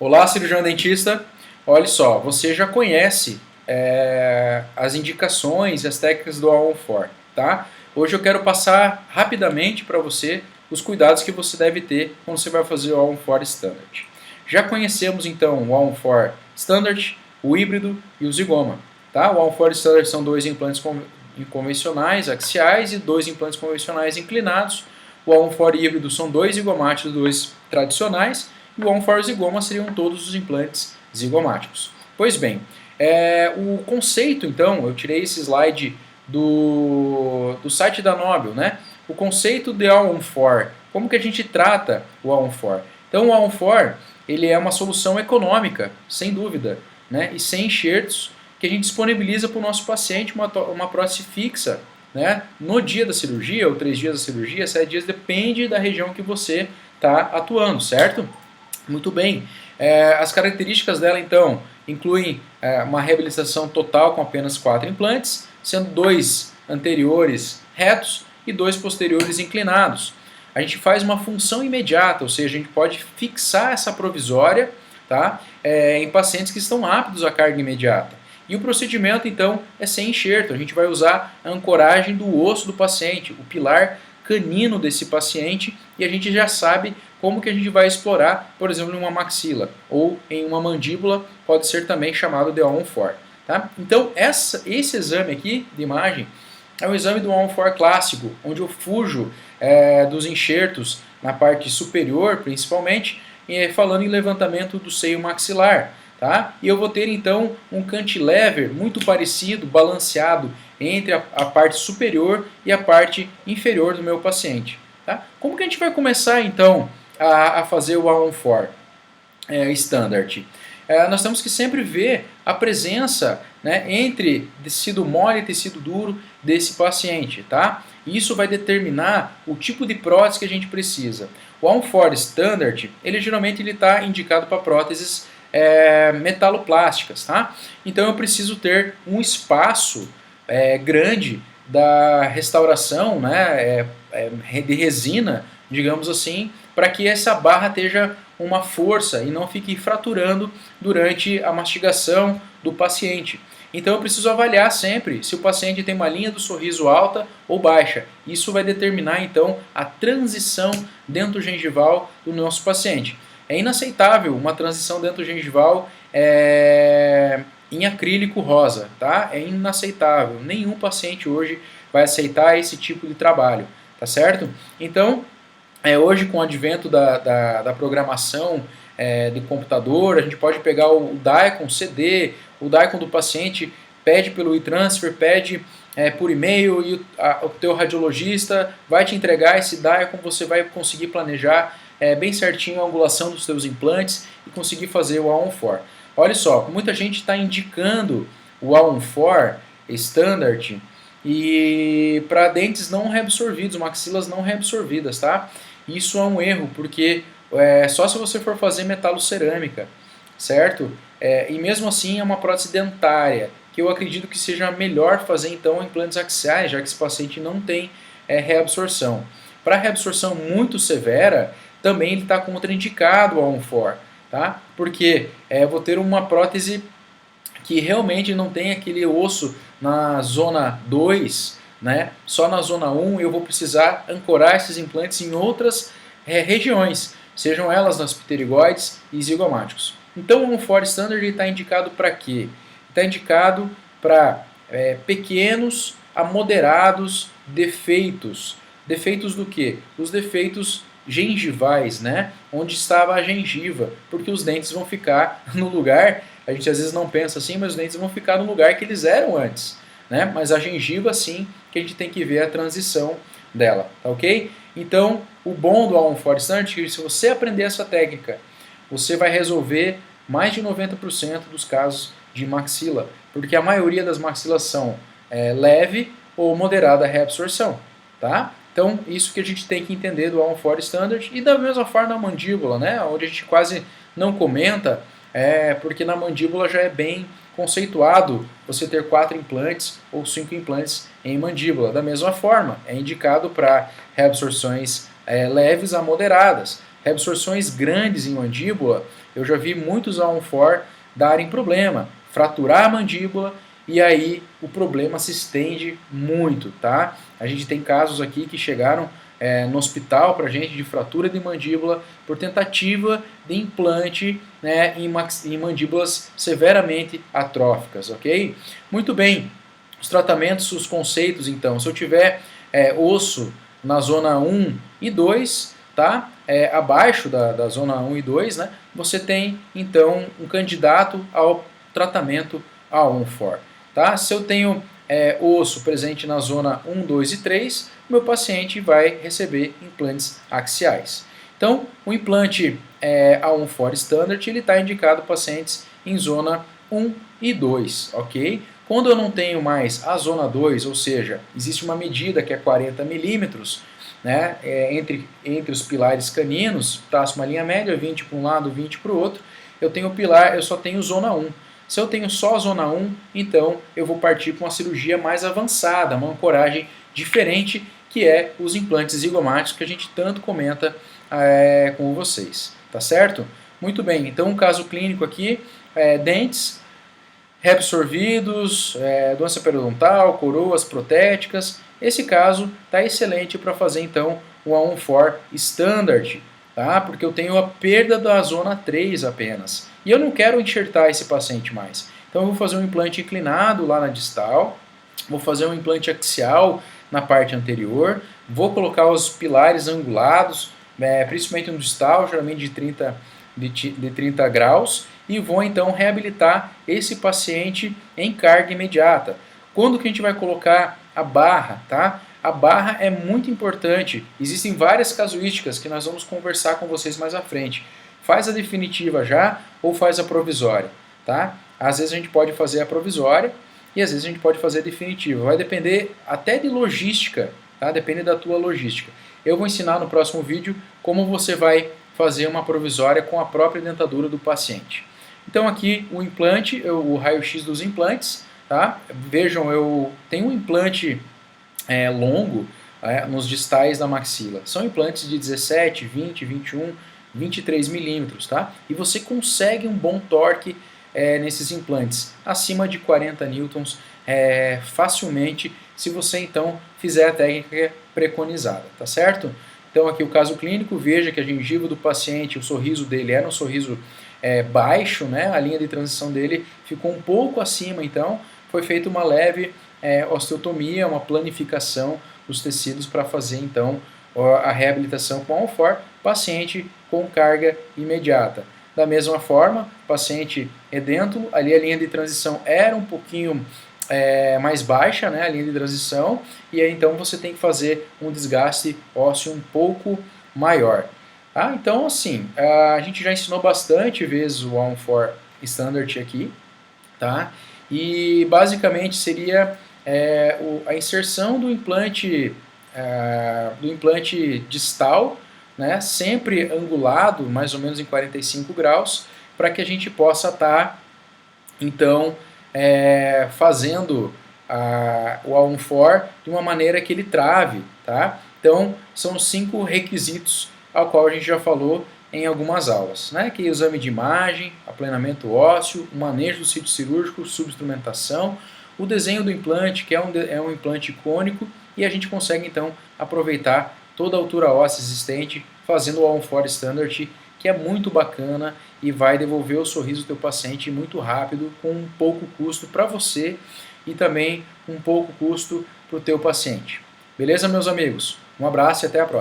Olá, cirurgião dentista. Olha só, você já conhece as indicações e as técnicas do All-on-4, tá? Hoje eu quero passar rapidamente para você os cuidados que você deve ter quando você vai fazer o All-on-4 Standard. Já conhecemos então o All-on-4 Standard, o híbrido e o zigoma, tá? O All-on-4 Standard são dois implantes convencionais axiais e dois implantes convencionais inclinados. O All-on-4 híbrido são dois zigomáticos, dois tradicionais, e o On4 zigoma seriam todos os implantes zigomáticos. Pois bem, o conceito, então, eu tirei esse slide do site da Nobel, né? O conceito de All-on-4, como que a gente trata o All-on-4? Então, o All-on-4, ele é uma solução econômica, sem dúvida, né? E sem enxertos, que a gente disponibiliza para o nosso paciente uma prótese fixa, né? No dia da cirurgia, ou 3 dias da cirurgia, 7 dias, depende da região que você está atuando, certo? Muito bem. As características dela, então, incluem uma reabilitação total com apenas 4 implantes, sendo 2 anteriores retos e 2 posteriores inclinados. A gente faz uma função imediata, ou seja, a gente pode fixar essa provisória, tá, em pacientes que estão aptos à carga imediata. E o procedimento, então, é sem enxerto. A gente vai usar a ancoragem do osso do paciente, o pilar canino desse paciente, e a gente já sabe como que a gente vai explorar, por exemplo, em uma maxila ou em uma mandíbula, pode ser também chamado de All-on-4. Tá? Então, esse exame aqui de imagem é um exame do All-on-4 clássico, onde eu fujo dos enxertos na parte superior, principalmente, falando em levantamento do seio maxilar. Tá? E eu vou ter então um cantilever muito parecido, balanceado entre a parte superior e a parte inferior do meu paciente. Tá? Como que a gente vai começar então a fazer o All-on-4 Standard? Nós temos que sempre ver a presença, né, entre tecido mole e tecido duro desse paciente. Tá? Isso vai determinar o tipo de prótese que a gente precisa. O All-on-4 Standard, ele geralmente está indicado para próteses metaloplásticas. Tá? Então eu preciso ter um espaço grande da restauração, né, de resina, digamos assim, para que essa barra tenha uma força e não fique fraturando durante a mastigação do paciente. Então eu preciso avaliar sempre se o paciente tem uma linha do sorriso alta ou baixa. Isso vai determinar então a transição dentogengival do nosso paciente. É inaceitável uma transição dentogengival em acrílico rosa, tá? É inaceitável. Nenhum paciente hoje vai aceitar esse tipo de trabalho, tá certo? Então, hoje com o advento da programação de computador, a gente pode pegar o DICOM CD, o DICOM do paciente, pede pelo e-transfer, pede por e-mail e o teu radiologista vai te entregar esse DICOM, você vai conseguir planejar bem certinho a angulação dos seus implantes e conseguir fazer o All-on-4. Olha só, muita gente está indicando o All-on-4 Standard e para dentes não reabsorvidos, maxilas não reabsorvidas, tá? Isso é um erro, porque só se você for fazer metalocerâmica, certo? E mesmo assim é uma prótese dentária, que eu acredito que seja melhor fazer então implantes axiais, já que esse paciente não tem reabsorção. Para reabsorção muito severa, também ele está contraindicado ao All-on-4, tá? Porque eu vou ter uma prótese que realmente não tem aquele osso na zona 2, né? Só na zona 1 eu vou precisar ancorar esses implantes em outras regiões, sejam elas nas pterigoides e zigomáticos. Então o All-on-4 Standard está indicado para quê? Está indicado para pequenos a moderados defeitos. Defeitos do quê? Os defeitos gengivais, né? Onde estava a gengiva, porque os dentes vão ficar no lugar, a gente às vezes não pensa assim, mas os dentes vão ficar no lugar que eles eram antes, né? Mas a gengiva sim, que a gente tem que ver a transição dela, tá ok? Então, o bom do All-on-4 Standard é que se você aprender essa técnica, você vai resolver mais de 90% dos casos de maxila, porque a maioria das maxilas são leve ou moderada reabsorção, tá? Então, isso que a gente tem que entender do All-on-4 Standard e da mesma forma na mandíbula, né? Onde a gente quase não comenta, porque na mandíbula já é bem conceituado você ter 4 implantes ou 5 implantes em mandíbula. Da mesma forma, é indicado para reabsorções leves a moderadas. Reabsorções grandes em mandíbula, eu já vi muitos A1-4 darem problema, fraturar a mandíbula e aí o problema se estende muito, tá? A gente tem casos aqui que chegaram no hospital para gente de fratura de mandíbula por tentativa de implante, né, em mandíbulas severamente atróficas, ok? Muito bem, os tratamentos, os conceitos então, se eu tiver osso na zona 1 e 2, tá? Abaixo da zona 1 e 2, né, você tem então um candidato ao tratamento A1-4. Tá? Se eu tenho osso presente na zona 1, 2 e 3, meu paciente vai receber implantes axiais. Então, o implante A1-4 Standard está indicado para pacientes em zona 1 e 2, ok? Quando eu não tenho mais a zona 2, ou seja, existe uma medida que é 40 milímetros, né, entre os pilares caninos, traço uma linha média, 20 para um lado, 20 para o outro, eu só tenho zona 1. Se eu tenho só a zona 1, então eu vou partir para uma cirurgia mais avançada, uma ancoragem diferente, que é os implantes zigomáticos que a gente tanto comenta com vocês, tá certo? Muito bem, então um caso clínico aqui, dentes reabsorvidos, doença periodontal, coroas protéticas. Esse caso está excelente para fazer então o A1-4 Standard, tá? Porque eu tenho a perda da zona 3 apenas. E eu não quero enxertar esse paciente mais. Então eu vou fazer um implante inclinado lá na distal, vou fazer um implante axial na parte anterior, vou colocar os pilares angulados, principalmente no distal, geralmente de 30 graus, e vou então reabilitar esse paciente em carga imediata. Quando que a gente vai colocar a barra, tá? A barra é muito importante, existem várias casuísticas que nós vamos conversar com vocês mais à frente. Faz a definitiva já ou faz a provisória, tá? Às vezes a gente pode fazer a provisória e às vezes a gente pode fazer a definitiva. Vai depender até de logística, tá? Depende da tua logística. Eu vou ensinar no próximo vídeo como você vai fazer uma provisória com a própria dentadura do paciente. Então aqui o implante, o raio-x dos implantes, tá? Vejam, eu tenho um implante longo nos distais da maxila. São implantes de 17, 20, 21, 23 milímetros, tá? E você consegue um bom torque nesses implantes, acima de 40 newtons facilmente, se você então fizer a técnica preconizada, tá certo? Então aqui o caso clínico, veja que a gengiva do paciente, o sorriso dele era um sorriso baixo, né? A linha de transição dele ficou um pouco acima, então foi feita uma leve osteotomia, uma planificação dos tecidos para fazer então a reabilitação com A1-4, paciente com carga imediata. Da mesma forma, paciente edêntulo, ali a linha de transição era um pouquinho mais baixa, né, a linha de transição, e aí então você tem que fazer um desgaste ósseo um pouco maior. Tá? Então assim, a gente já ensinou bastante vezes o A1-4 Standard aqui, tá? E basicamente seria a inserção do implante distal, né, sempre angulado, mais ou menos em 45 graus, para que a gente possa estar, então, fazendo o A1-4 de uma maneira que ele trave, tá? Então, são 5 requisitos ao qual a gente já falou em algumas aulas, né? Que é o exame de imagem, aplanamento ósseo, o manejo do sítio cirúrgico, subinstrumentação, o desenho do implante, que é um implante cônico, e a gente consegue então aproveitar toda a altura óssea existente fazendo o A1-4 Standard, que é muito bacana e vai devolver o sorriso do teu paciente muito rápido, com um pouco custo para você e também um pouco custo para o teu paciente. Beleza, meus amigos? Um abraço e até a próxima.